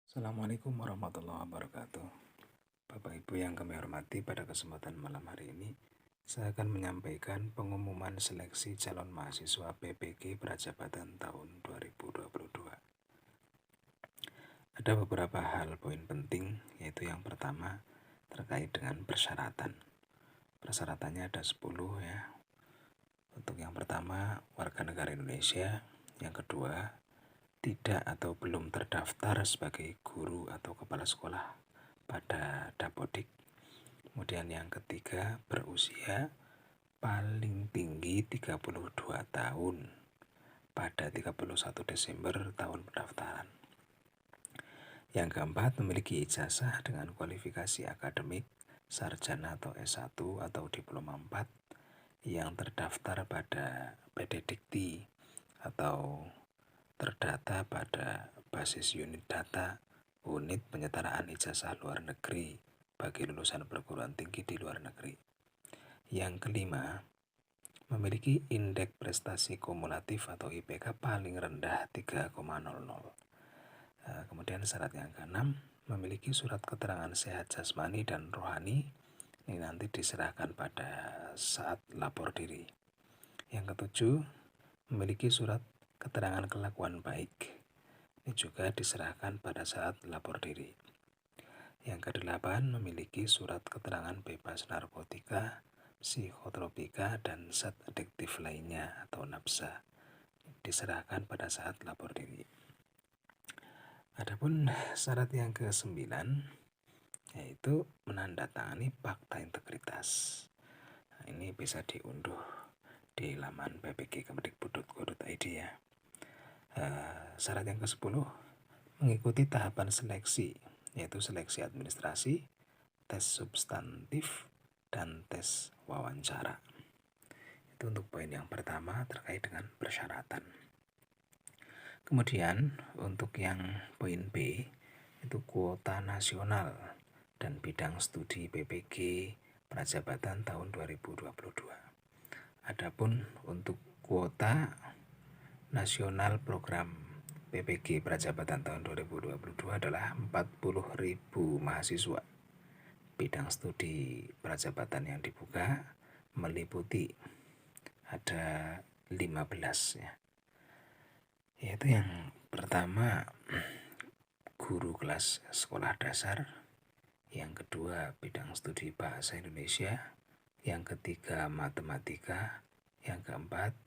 Assalamualaikum warahmatullahi wabarakatuh. Bapak Ibu yang kami hormati, pada kesempatan malam hari ini saya akan menyampaikan pengumuman seleksi calon mahasiswa PPG Prajabatan tahun 2022. Ada beberapa hal poin penting, yaitu yang pertama terkait dengan persyaratan. Persyaratannya ada 10 ya. Untuk yang pertama, warga negara Indonesia. Yang kedua, tidak atau belum terdaftar sebagai guru atau kepala sekolah pada Dapodik. Kemudian yang ketiga, berusia paling tinggi 32 tahun pada 31 Desember tahun pendaftaran. Yang keempat, memiliki ijazah dengan kualifikasi akademik sarjana atau S1 atau diploma 4 yang terdaftar pada PD Dikti atau terdata pada basis unit data unit penyetaraan ijazah luar negeri bagi lulusan perguruan tinggi di luar negeri. Yang kelima, memiliki indeks prestasi kumulatif atau IPK paling rendah 3,00. Kemudian syarat yang keenam, memiliki surat keterangan sehat jasmani dan rohani. Ini nanti diserahkan pada saat lapor diri. Yang ketujuh, memiliki surat keterangan kelakuan baik. Ini juga diserahkan pada saat lapor diri. Yang kedelapan, memiliki surat keterangan bebas narkotika, psikotropika, dan zat adiktif lainnya atau NAPSA. Diserahkan pada saat lapor diri. Adapun syarat yang ke-9, yaitu menandatangani fakta integritas. Nah, ini bisa diunduh di laman ppg.kemdikbud.go.id ya. Syarat yang ke-10, mengikuti tahapan seleksi, yaitu seleksi administrasi, tes substantif, dan tes wawancara. Itu untuk poin yang pertama terkait dengan persyaratan. Kemudian untuk yang poin B, itu kuota nasional dan bidang studi PPG Prajabatan tahun 2022. Adapun untuk kuota nasional program PPG Prajabatan tahun 2022 adalah 40.000 mahasiswa. Bidang studi Prajabatan yang dibuka meliputi ada 15 ya. Yaitu yang pertama guru kelas sekolah dasar, yang kedua bidang studi bahasa Indonesia, yang ketiga matematika, yang keempat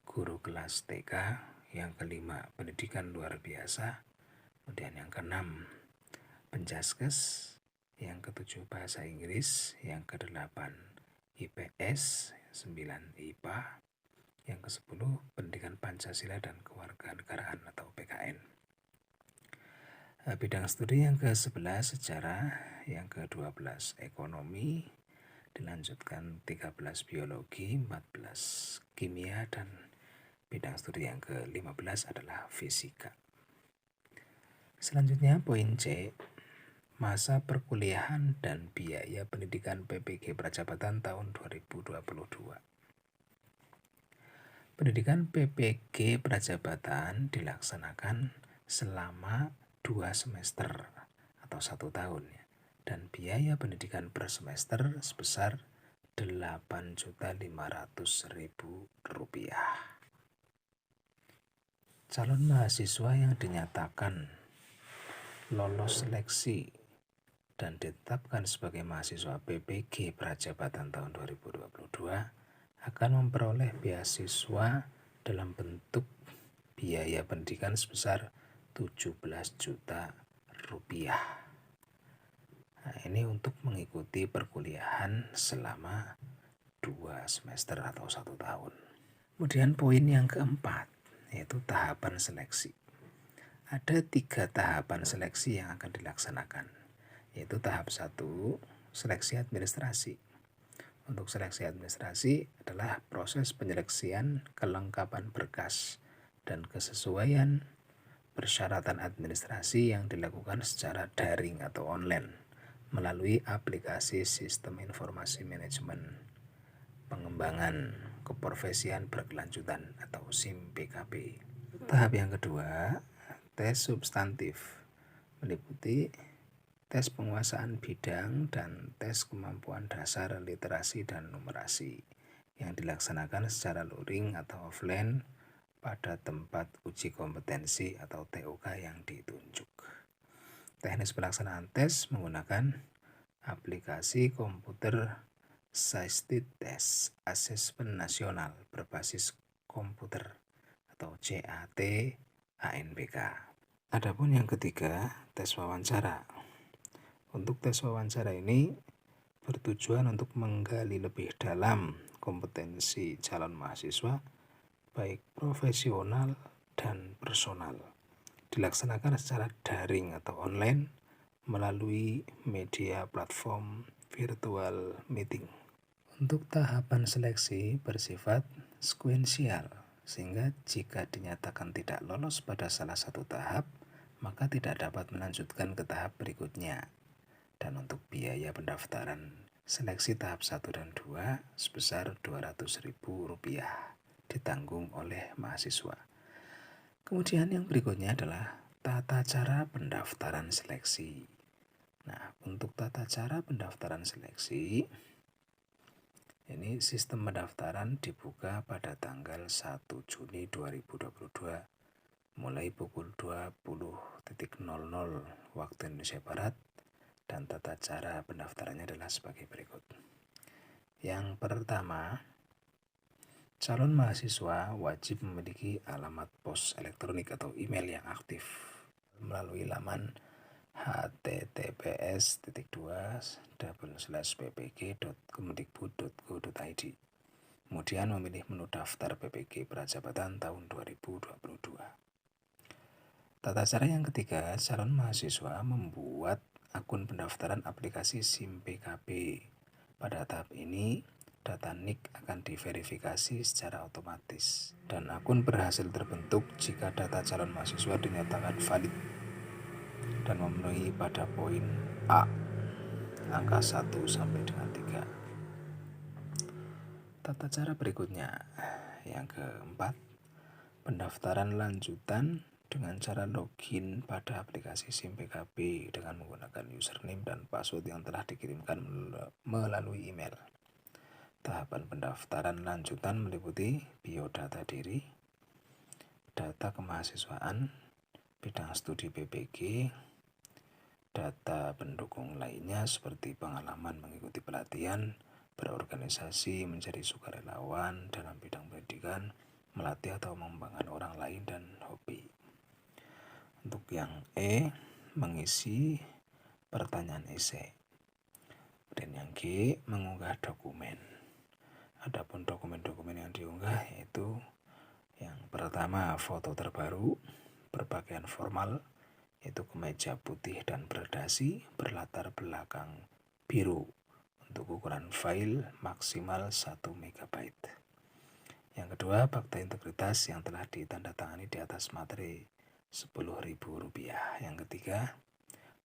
guru kelas TK, yang kelima pendidikan luar biasa, kemudian yang keenam penjaskes, yang ketujuh bahasa Inggris, yang kedelapan IPS, 9 IPA, yang ke-10 pendidikan Pancasila dan kewarganegaraan atau PKN. Bidang studi yang ke-11 sejarah, yang ke-12 ekonomi, dilanjutkan 13 biologi, 14 kimia, dan bidang studi yang ke-15 adalah fisika. Selanjutnya poin C, masa perkuliahan dan biaya pendidikan PPG Prajabatan tahun 2022. Pendidikan PPG Prajabatan dilaksanakan selama 2 semester atau 1 tahun ya, dan biaya pendidikan per semester sebesar Rp8.500.000. Calon mahasiswa yang dinyatakan lolos seleksi dan ditetapkan sebagai mahasiswa PPG Prajabatan tahun 2022 akan memperoleh beasiswa dalam bentuk biaya pendidikan sebesar Rp17 juta. Nah, ini untuk mengikuti perkuliahan selama 2 semester atau 1 tahun. Kemudian poin yang keempat, yaitu tahapan seleksi. Ada 3 tahapan seleksi yang akan dilaksanakan, yaitu tahap 1, seleksi administrasi. Untuk seleksi administrasi adalah proses penyeleksian kelengkapan berkas dan kesesuaian persyaratan administrasi yang dilakukan secara daring atau online melalui aplikasi sistem informasi manajemen pengembangan keprofesian berkelanjutan atau SIM PKB. Tahap yang kedua, tes substantif, meliputi tes penguasaan bidang dan tes kemampuan dasar literasi dan numerasi yang dilaksanakan secara luring atau offline pada tempat uji kompetensi atau TUK yang ditunjuk. Teknis pelaksanaan tes menggunakan aplikasi komputer Assisted Test Assessment Nasional berbasis komputer atau CAT ANBK. Adapun yang ketiga, tes wawancara. Untuk tes wawancara ini bertujuan untuk menggali lebih dalam kompetensi calon mahasiswa, baik profesional dan personal. Dilaksanakan secara daring atau online melalui media platform virtual meeting. Untuk tahapan seleksi bersifat sekuensial, sehingga jika dinyatakan tidak lolos pada salah satu tahap, maka tidak dapat melanjutkan ke tahap berikutnya. Dan untuk biaya pendaftaran seleksi tahap 1 dan 2 sebesar Rp200.000 ditanggung oleh mahasiswa. Kemudian yang berikutnya adalah tata cara pendaftaran seleksi. Nah, untuk tata cara pendaftaran seleksi, ini sistem pendaftaran dibuka pada tanggal 1 Juni 2022 mulai pukul 20.00 waktu Indonesia Barat, dan tata cara pendaftarannya adalah sebagai berikut. Yang pertama, calon mahasiswa wajib memiliki alamat pos elektronik atau email yang aktif melalui laman https://ppg.kemendikbud.go.id. Kemudian memilih menu daftar PPG Prajabatan tahun 2022. Tata cara yang ketiga, calon mahasiswa membuat akun pendaftaran aplikasi SIM PKB. Pada tahap ini, data NIK akan diverifikasi secara otomatis dan akun berhasil terbentuk jika data calon mahasiswa dinyatakan valid dan memenuhi pada poin A, angka 1 sampai dengan 3. Tata cara berikutnya, yang keempat, pendaftaran lanjutan dengan cara login pada aplikasi SIM PKB dengan menggunakan username dan password yang telah dikirimkan melalui email. Tahapan pendaftaran lanjutan meliputi biodata diri, data kemahasiswaan, bidang studi PPG, data pendukung lainnya seperti pengalaman mengikuti pelatihan, berorganisasi, menjadi sukarelawan dalam bidang pendidikan, melatih atau mengembangkan orang lain, dan hobi. Untuk yang E, mengisi pertanyaan esai. Dan yang G, mengunggah dokumen. Adapun dokumen-dokumen yang diunggah yaitu yang pertama, foto terbaru berpakaian formal, yaitu kemeja putih dan berdasi berlatar belakang biru untuk ukuran file maksimal 1 MB. Yang kedua, fakta integritas yang telah ditandatangani di atas materi Rp10.000. Yang ketiga,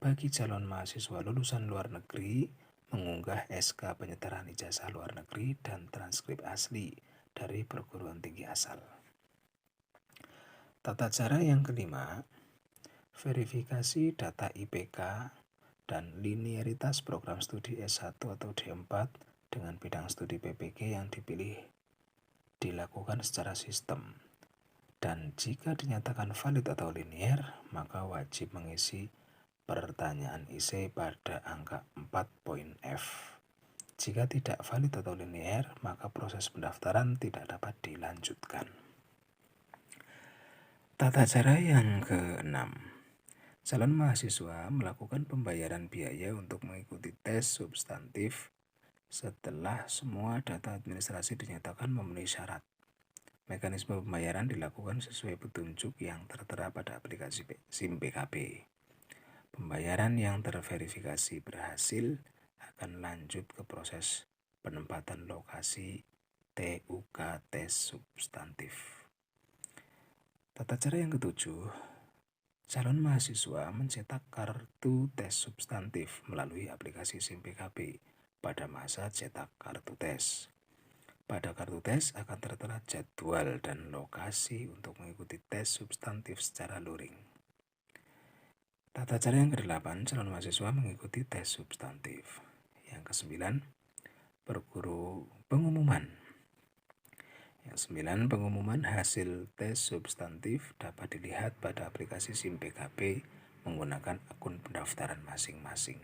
bagi calon mahasiswa lulusan luar negeri, mengunggah SK penyetaraan ijazah luar negeri dan transkrip asli dari perguruan tinggi asal. Tata cara yang kelima, verifikasi data IPK dan linearitas program studi S1 atau D4 dengan bidang studi PPG yang dipilih dilakukan secara sistem. Dan jika dinyatakan valid atau linear, maka wajib mengisi pertanyaan esai pada angka 4.F. Jika tidak valid atau linear, maka proses pendaftaran tidak dapat dilanjutkan. Tata cara yang keenam, calon mahasiswa melakukan pembayaran biaya untuk mengikuti tes substantif setelah semua data administrasi dinyatakan memenuhi syarat. Mekanisme pembayaran dilakukan sesuai petunjuk yang tertera pada aplikasi SIM PKB. Pembayaran yang terverifikasi berhasil akan lanjut ke proses penempatan lokasi TUK tes substantif. Tata cara yang ketujuh, calon mahasiswa mencetak kartu tes substantif melalui aplikasi SIM PKB pada masa cetak kartu tes. Pada kartu tes akan tertera jadwal dan lokasi untuk mengikuti tes substantif secara luring. Tata cara yang ke-8, calon mahasiswa mengikuti tes substantif. Yang ke-9, pengumuman. Yang 9, pengumuman hasil tes substantif dapat dilihat pada aplikasi SIM PKB menggunakan akun pendaftaran masing-masing.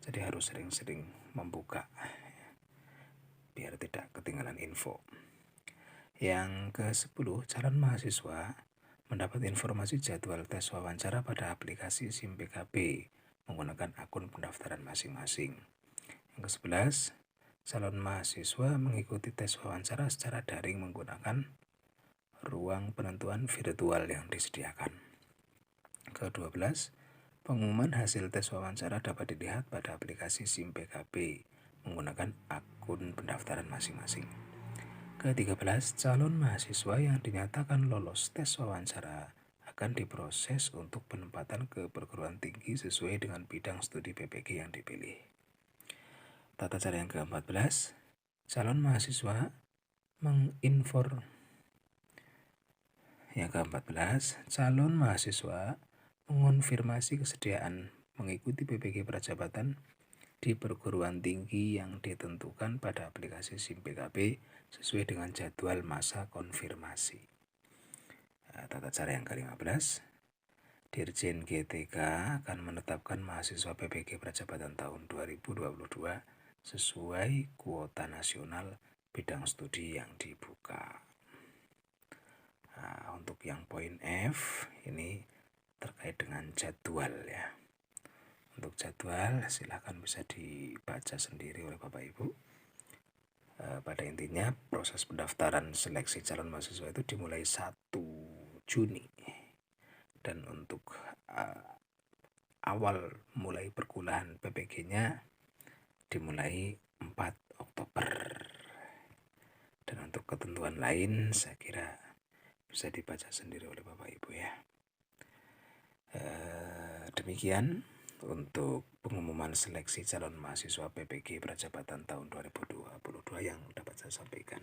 Jadi harus sering-sering membuka biar tidak ketinggalan info. Yang ke-10, calon mahasiswa mendapat informasi jadwal tes wawancara pada aplikasi SIM PKB menggunakan akun pendaftaran masing-masing. Yang ke-11, calon mahasiswa mengikuti tes wawancara secara daring menggunakan ruang penentuan virtual yang disediakan. Ke-12, pengumuman hasil tes wawancara dapat dilihat pada aplikasi SIM PKB menggunakan akun pendaftaran masing-masing. Ke-13, calon mahasiswa yang dinyatakan lolos tes wawancara akan diproses untuk penempatan ke perguruan tinggi sesuai dengan bidang studi PPG yang dipilih. Tata cara yang ke-14, calon mahasiswa mengonfirmasi kesediaan mengikuti PPG Prajabatan di perguruan tinggi yang ditentukan pada aplikasi SIM PKB sesuai dengan jadwal masa konfirmasi. Tata cara yang ke-15, Dirjen GTK akan menetapkan mahasiswa PPG Prajabatan tahun 2022 sesuai kuota nasional bidang studi yang dibuka. Untuk yang poin F ini terkait dengan jadwal ya. Untuk jadwal silakan bisa dibaca sendiri oleh Bapak Ibu. Pada intinya proses pendaftaran seleksi calon mahasiswa itu dimulai 1 Juni. Dan untuk awal mulai perkuliahan PPG-nya dimulai 4 Oktober. Dan untuk ketentuan lain saya kira bisa dibaca sendiri oleh Bapak Ibu ya. Demikian untuk pengumuman seleksi calon mahasiswa PPG Prajabatan tahun 2022 yang dapat saya sampaikan.